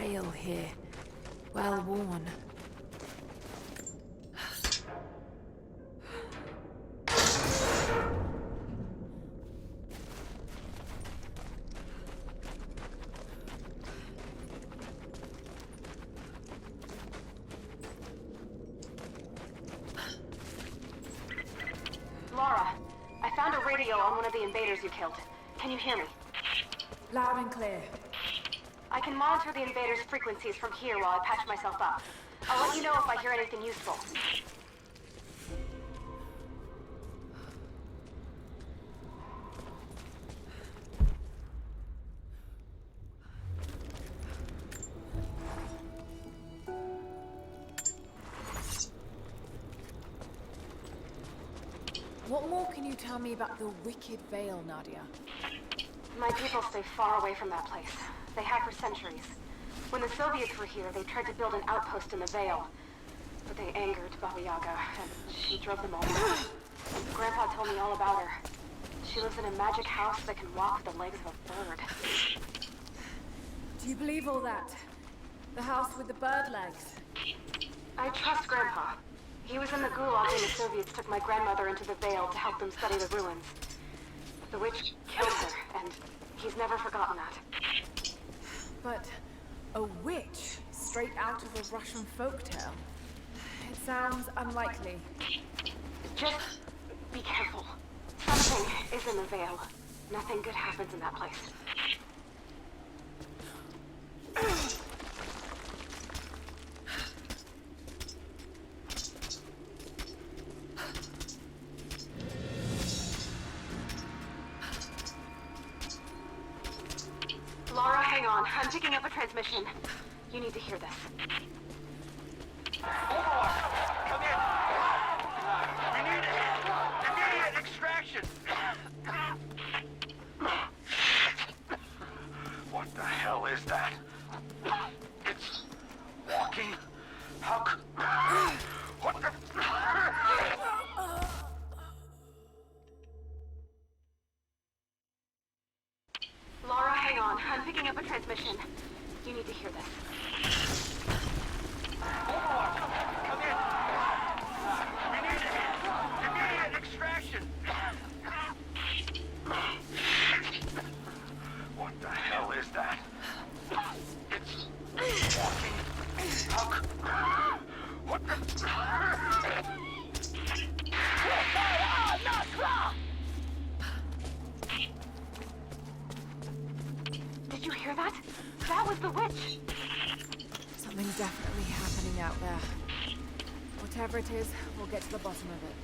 veil here, well worn. Lara, I found a radio on one of the invaders you killed. Can you hear me? Loud and clear. I can monitor the invaders' frequencies from here while I patch myself up. I'll let you know if I hear anything useful. What more can you tell me about the Wicked Veil, Nadia? My people stay far away from that place. They have for centuries. When the Soviets were here, they tried to build an outpost in the Veil. But they angered Baba Yaga, and she drove them all out. Grandpa told me all about her. She lives in a magic house that can walk with the legs of a bird. Do you believe all that? The house with the bird legs? I trust Grandpa. He was in the Gulag when the Soviets took my grandmother into the Veil to help them study the ruins. The witch killed her, and he's never forgotten that. But a witch straight out of a Russian folktale? It sounds unlikely. Just be careful. Something is in the Veil. Nothing good happens in that place. Lara, hang on. I'm picking up a transmission. You need to hear this. Overwatch! Come in! We need immediate extraction! What the hell is that? It's walking? How c... What the... Lara, hang on. I'm picking up a transmission. You need to hear this. Overwatch! Come in! We need immediate extraction! What the hell is that? It's walking? How c... What the... Did you hear that? That was the witch! Something's definitely happening out there. Whatever it is, we'll get to the bottom of it.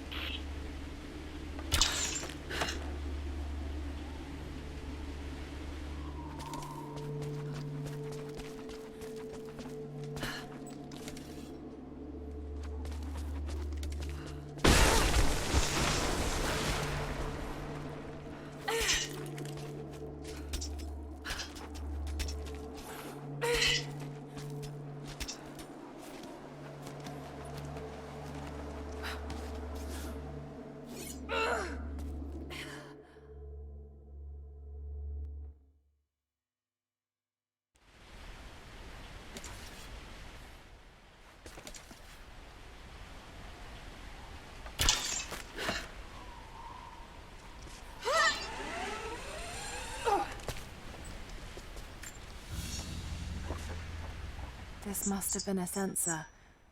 This must have been a censer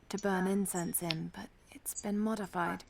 to burn incense in, but it's been modified.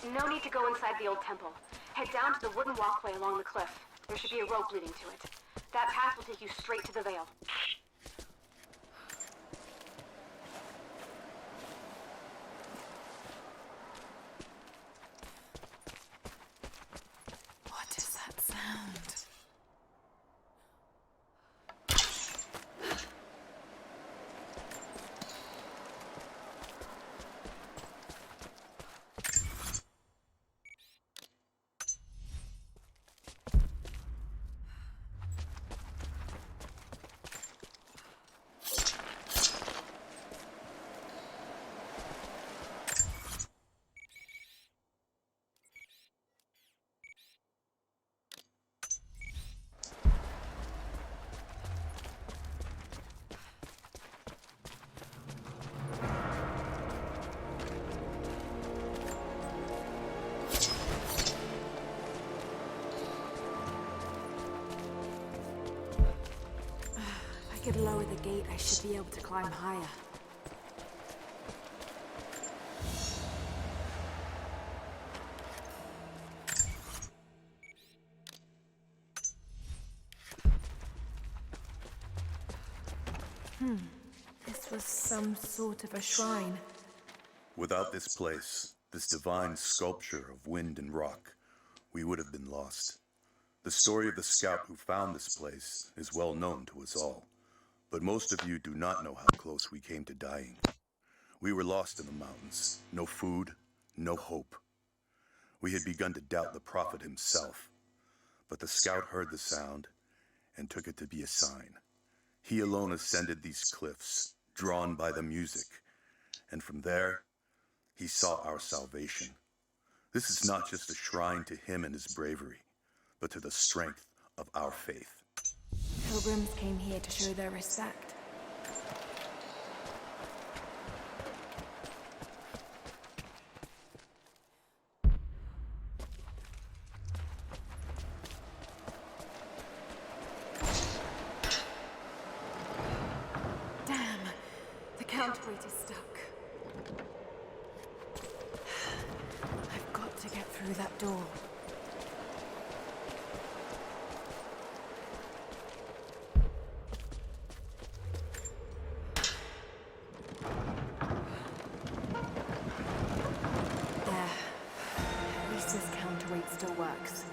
No need to go inside the old temple. Head down to the wooden walkway along the cliff. There should be a rope leading to it. That path will take you straight to the Veil. What is that sound? If I could lower the gate, I should be able to climb higher. This was some sort of a shrine. Without this place, this divine sculpture of wind and rock, we would have been lost. The story of the scout who found this place is well known to us all, but most of you do not know how close we came to dying. We were lost in the mountains, no food, no hope. We had begun to doubt the prophet himself, but the scout heard the sound and took it to be a sign. He alone ascended these cliffs, drawn by the music, and from there, he saw our salvation. This is not just a shrine to him and his bravery, but to the strength of our faith. Pilgrims came here to show their respect. Damn, the counterweight is stuck. I've got to get through that door. This counterweight still works.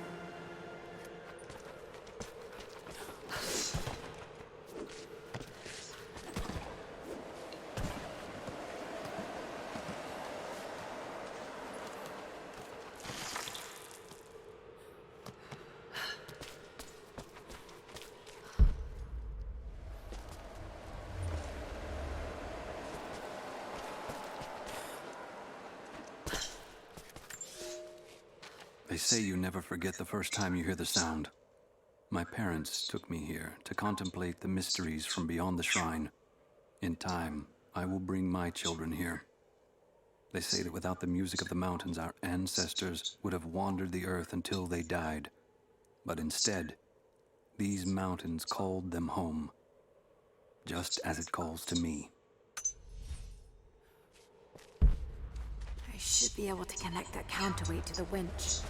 They say you never forget the first time you hear the sound. My parents took me here to contemplate the mysteries from beyond the shrine. In time, I will bring my children here. They say that without the music of the mountains, our ancestors would have wandered the earth until they died. But instead, these mountains called them home, just as it calls to me. I should be able to connect that counterweight to the winch.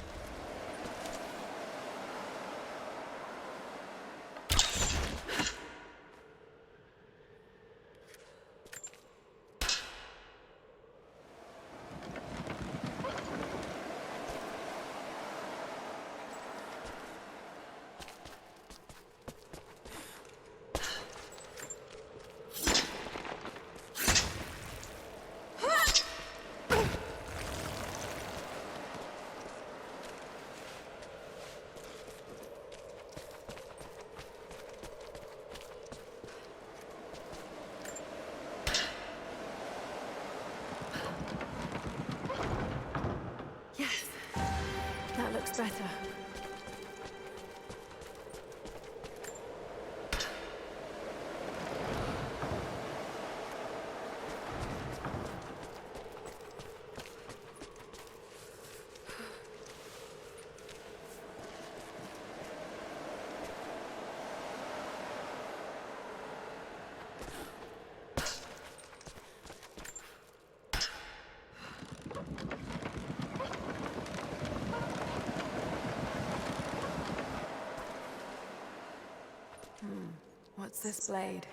What's this blade?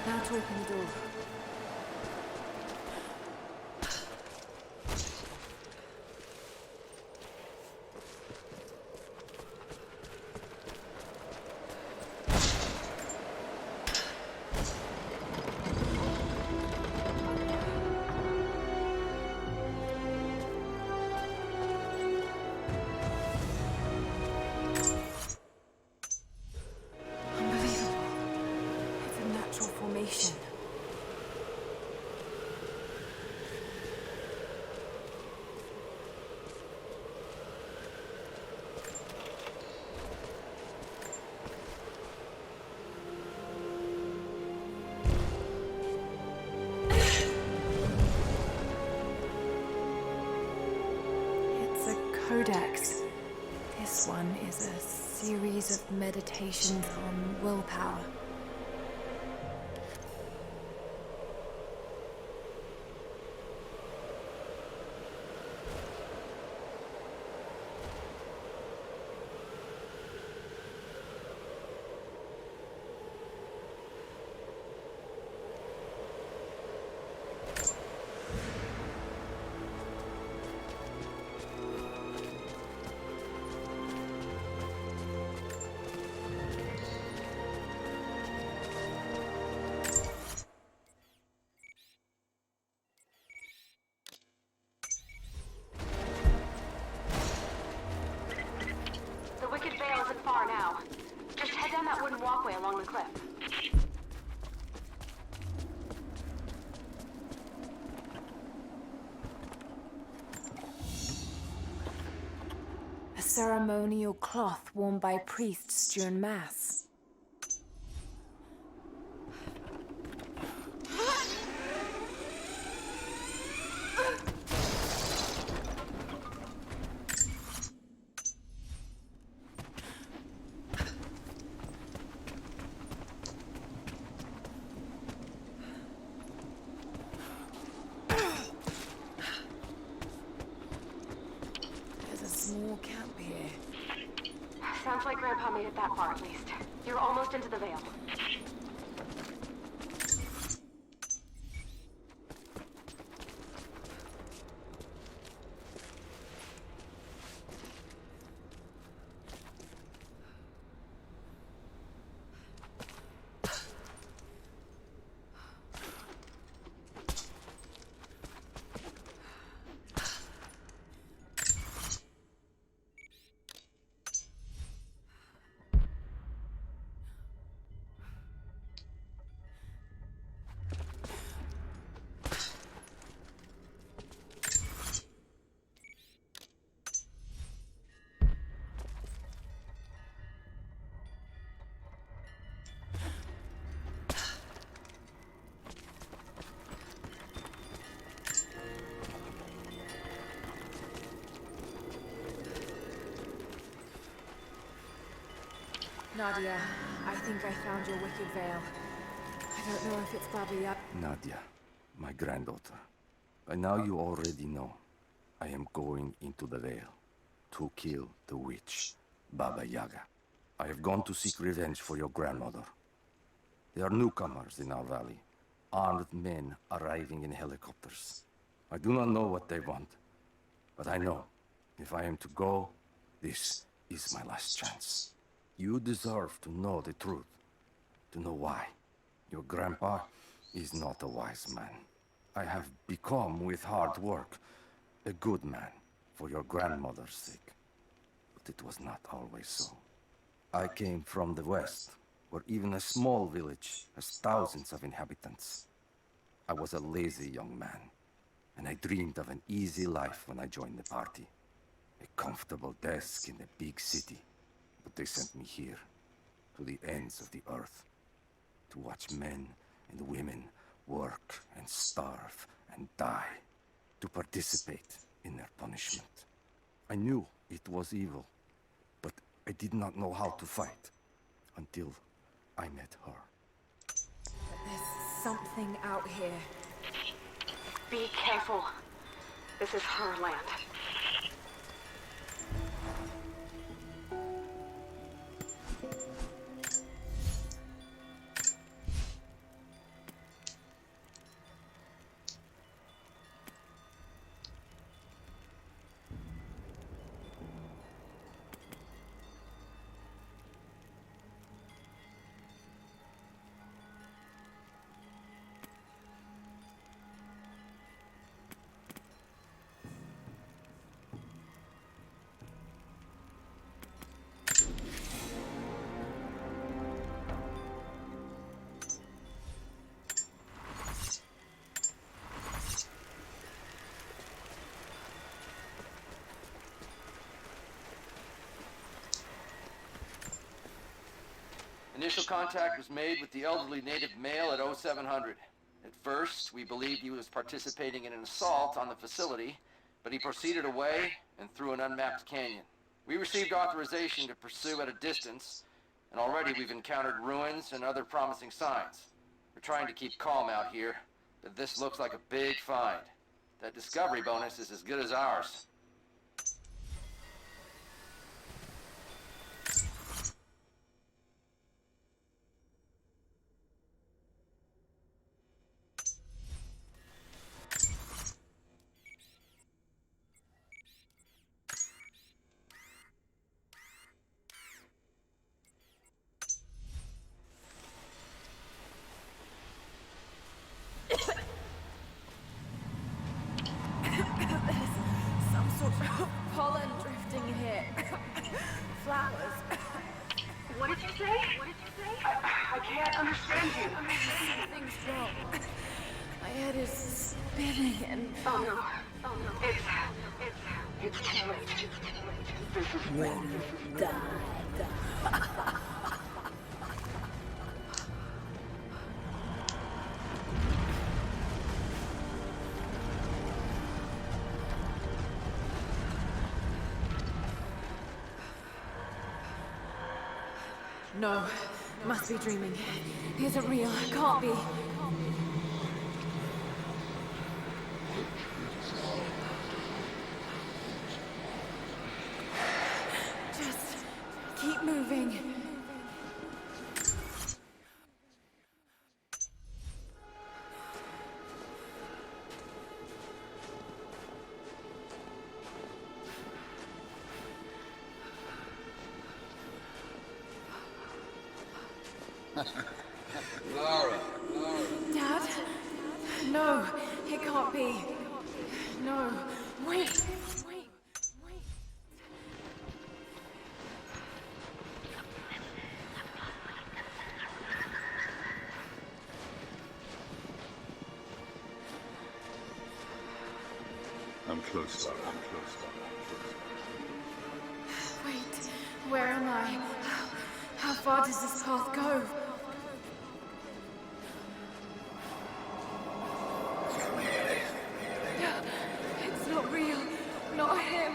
Now to open the door. Unbelievable. It's a natural formation. It's a codex. This one is a series of meditations on willpower. The Wicked Vale isn't far now. Just head down that wooden walkway along the cliff. A ceremonial cloth worn by priests during Mass. There's a small camp here. Sounds like Grandpa made it that far at least. You're almost into the Vale. Nadia, I think I found your Wicked Vale. I don't know if it's Baba Yaga. Nadia, my granddaughter. By now you already know. I am going into the Vale to kill the witch, Baba Yaga. I have gone to seek revenge for your grandmother. There are newcomers in our valley, armed men arriving in helicopters. I do not know what they want, but I know if I am to go, this is my last chance. You deserve to know the truth, to know why. Your grandpa is not a wise man. I have become, with hard work, a good man for your grandmother's sake. But it was not always so. I came from the west, where even a small village has thousands of inhabitants. I was a lazy young man, and I dreamed of an easy life when I joined the party. A comfortable desk in a big city. But they sent me here, to the ends of the earth, to watch men and women work and starve and die, to participate in their punishment. I knew it was evil, but I did not know how to fight until I met her. There's something out here. Be careful. This is her land. Initial contact was made with the elderly native male at 0700. At first, we believed he was participating in an assault on the facility, but he proceeded away and through an unmapped canyon. We received authorization to pursue at a distance, and already we've encountered ruins and other promising signs. We're trying to keep calm out here, but this looks like a big find. That discovery bonus is as good as ours. Some sort of pollen drifting here. Flowers. What did you say? I can't understand you. Something's wrong. My head is spinning and... Oh no. It's too late. This is when No, must be dreaming. He isn't real. Can't be. Just keep moving. Lara. Dad? No, it can't be. No, wait. I'm close, Lara. Wait, where am I? How far does this path go? It's not real. Not him.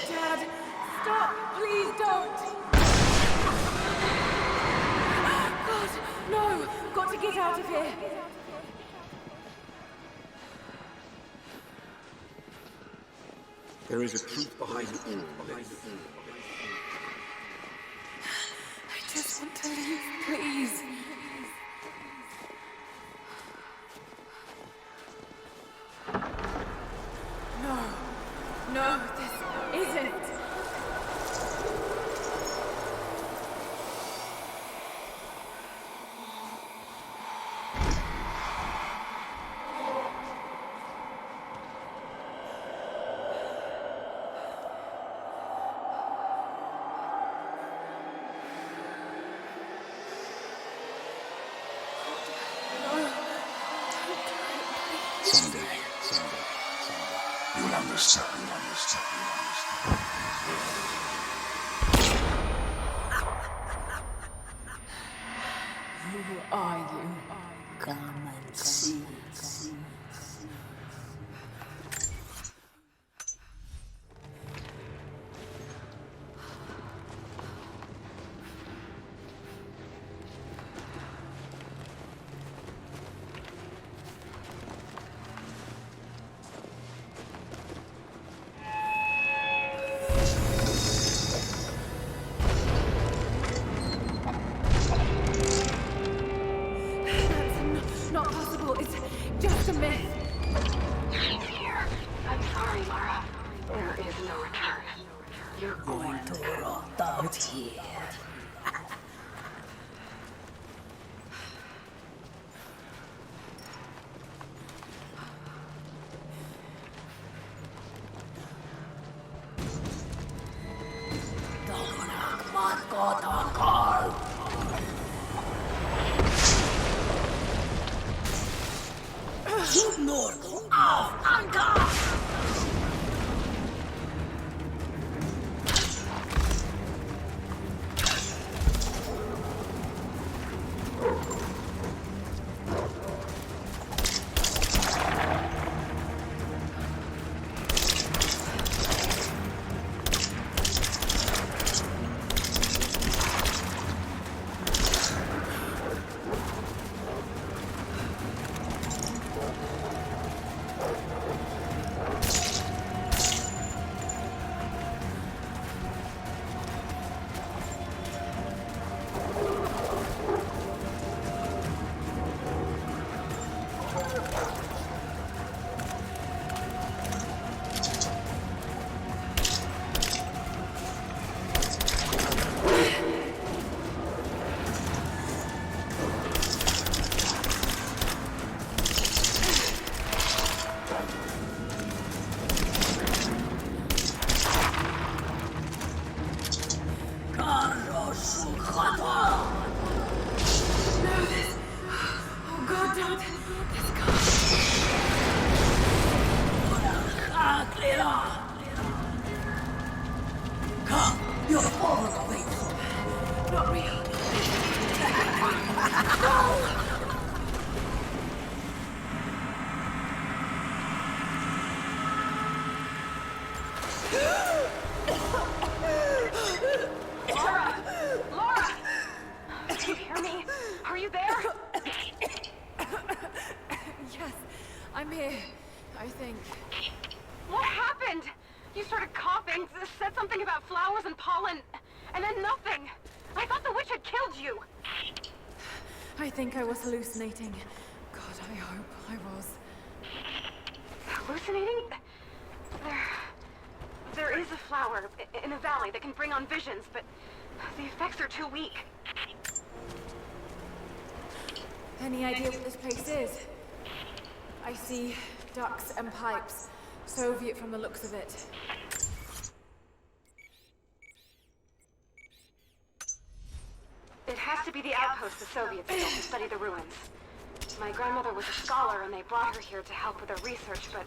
Dad, stop! Please don't! God, no! Got to get out of here! There is a truth behind all this. I just want to leave, please. No, this isn't. Someday. You'll understand. Who are you? Come and see. just a myth. She's here. I'm sorry, Lara. There is no return. You're going to rot out here. I'm here, I think. What happened? You started coughing, said something about flowers and pollen, and then nothing. I thought the witch had killed you. I think I was hallucinating. God, I hope I was. Hallucinating? There is a flower in a valley that can bring on visions, but the effects are too weak. Any idea what this place is? I see ducts and pipes. Soviet from the looks of it. It has to be the outpost the Soviets built to study the ruins. My grandmother was a scholar and they brought her here to help with her research, but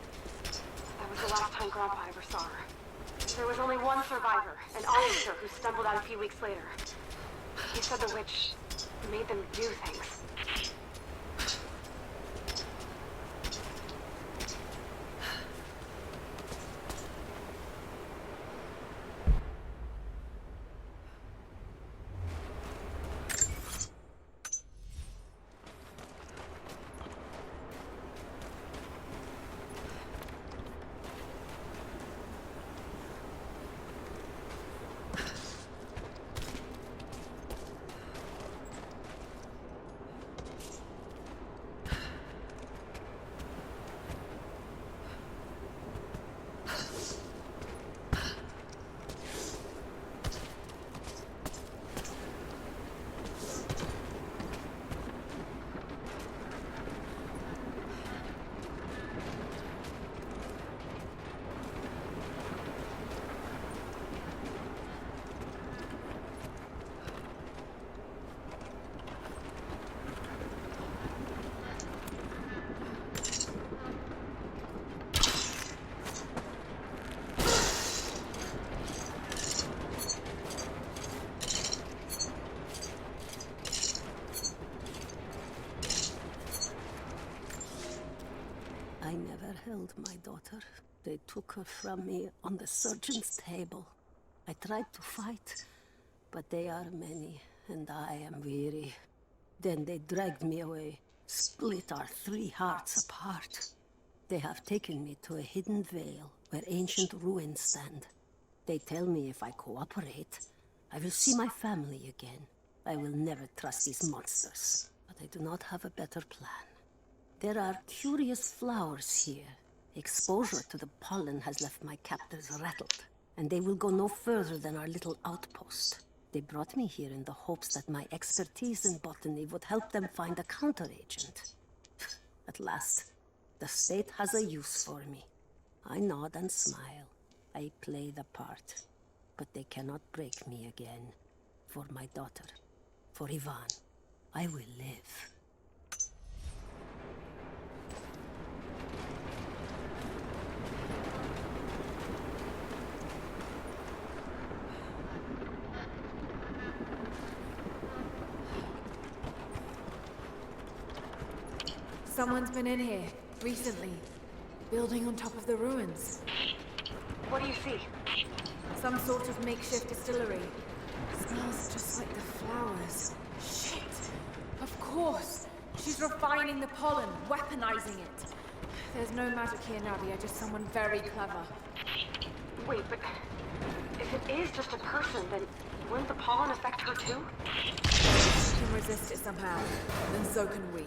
that was the last time Grandpa ever saw her. There was only one survivor, an officer who stumbled out a few weeks later. He said the witch made them do things. I never held my daughter. They took her from me on the surgeon's table. I tried to fight, but they are many, and I am weary. Then they dragged me away, split our 3 hearts apart. They have taken me to a hidden vale where ancient ruins stand. They tell me if I cooperate, I will see my family again. I will never trust these monsters, but I do not have a better plan. There are curious flowers here. Exposure to the pollen has left my captors rattled, and they will go no further than our little outpost. They brought me here in the hopes that my expertise in botany would help them find a counteragent. At last, the state has a use for me. I nod and smile. I play the part. But they cannot break me again. For my daughter, for Ivan, I will live. Someone's been in here, recently. Building on top of the ruins. What do you see? Some sort of makeshift distillery. Smells just like the flowers. Shit! Of course! She's refining the pollen, weaponizing it. There's no magic here, Nadia, just someone very clever. Wait, but if it is just a person, then wouldn't the pollen affect her too? She can resist it somehow, then so can we.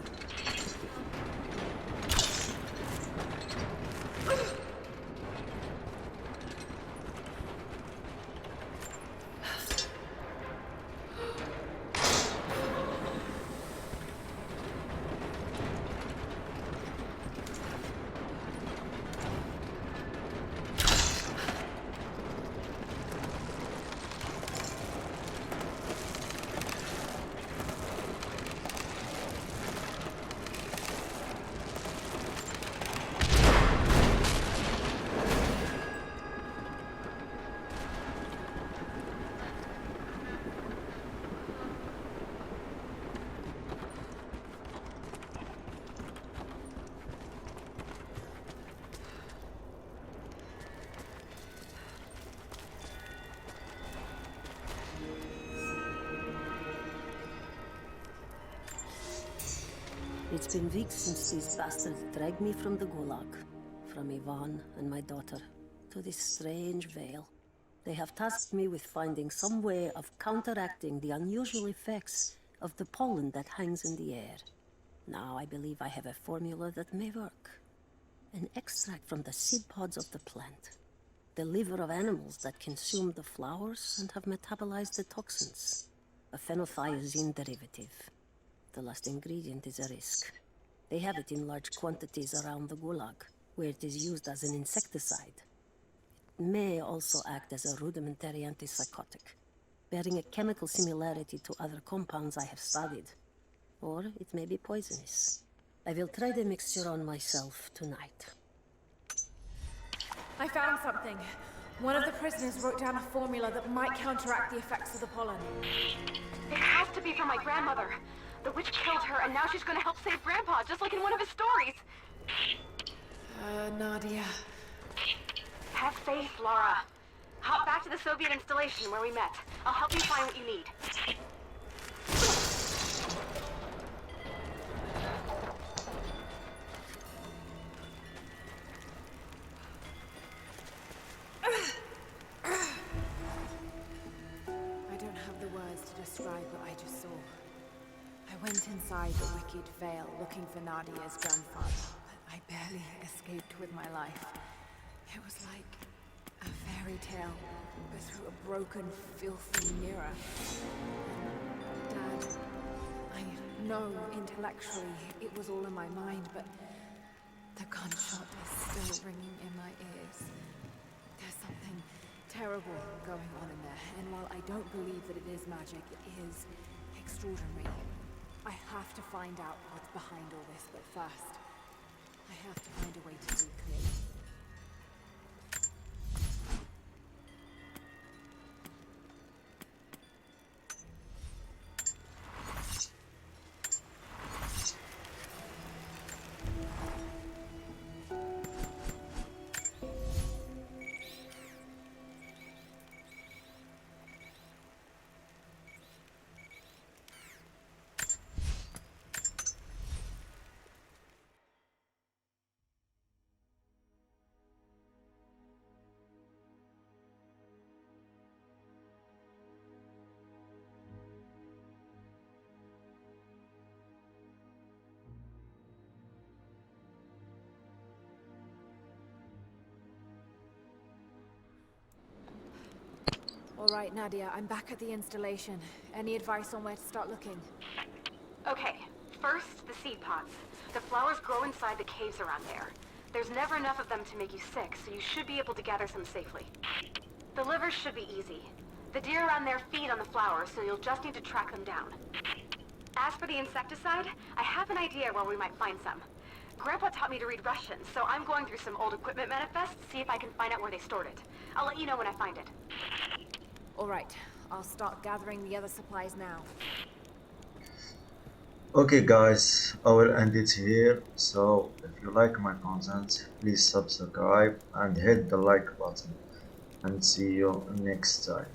It's been weeks since these bastards dragged me from the Gulag, from Ivan and my daughter, to this strange veil. They have tasked me with finding some way of counteracting the unusual effects of the pollen that hangs in the air. Now I believe I have a formula that may work. An extract from the seed pods of the plant. The liver of animals that consume the flowers and have metabolized the toxins. A phenothiazine derivative. The last ingredient is a risk. They have it in large quantities around the Gulag, where it is used as an insecticide. It may also act as a rudimentary antipsychotic, bearing a chemical similarity to other compounds I have studied. Or it may be poisonous. I will try the mixture on myself tonight. I found something. One of the prisoners wrote down a formula that might counteract the effects of the pollen. It has to be from my grandmother. The witch killed her, and now she's gonna help save Grandpa, just like in one of his stories. Nadia. Have faith, Laura. Hop back to the Soviet installation where we met. I'll help you find what you need. I don't have the words to describe what I just saw. I went inside the wicked veil looking for Nadia's grandfather, but I barely escaped with my life. It was like a fairy tale, but through a broken, filthy mirror. Dad, I know intellectually it was all in my mind, but the gunshot is still ringing in my ears. There's something terrible going on in there, and while I don't believe that it is magic, it is extraordinary. I have to find out what's behind all this, but first, I have to find a way to see clearly. Alright, Nadia, I'm back at the installation. Any advice on where to start looking? Okay, first, the seed pods. The flowers grow inside the caves around there. There's never enough of them to make you sick, so you should be able to gather some safely. The livers should be easy. The deer around there feed on the flowers, so you'll just need to track them down. As for the insecticide, I have an idea where we might find some. Grandpa taught me to read Russian, so I'm going through some old equipment manifests to see if I can find out where they stored it. I'll let you know when I find it. Alright, I'll start gathering the other supplies now. Okay guys, I will end it here. So if you like my content, please subscribe and hit the like button, and see you next time.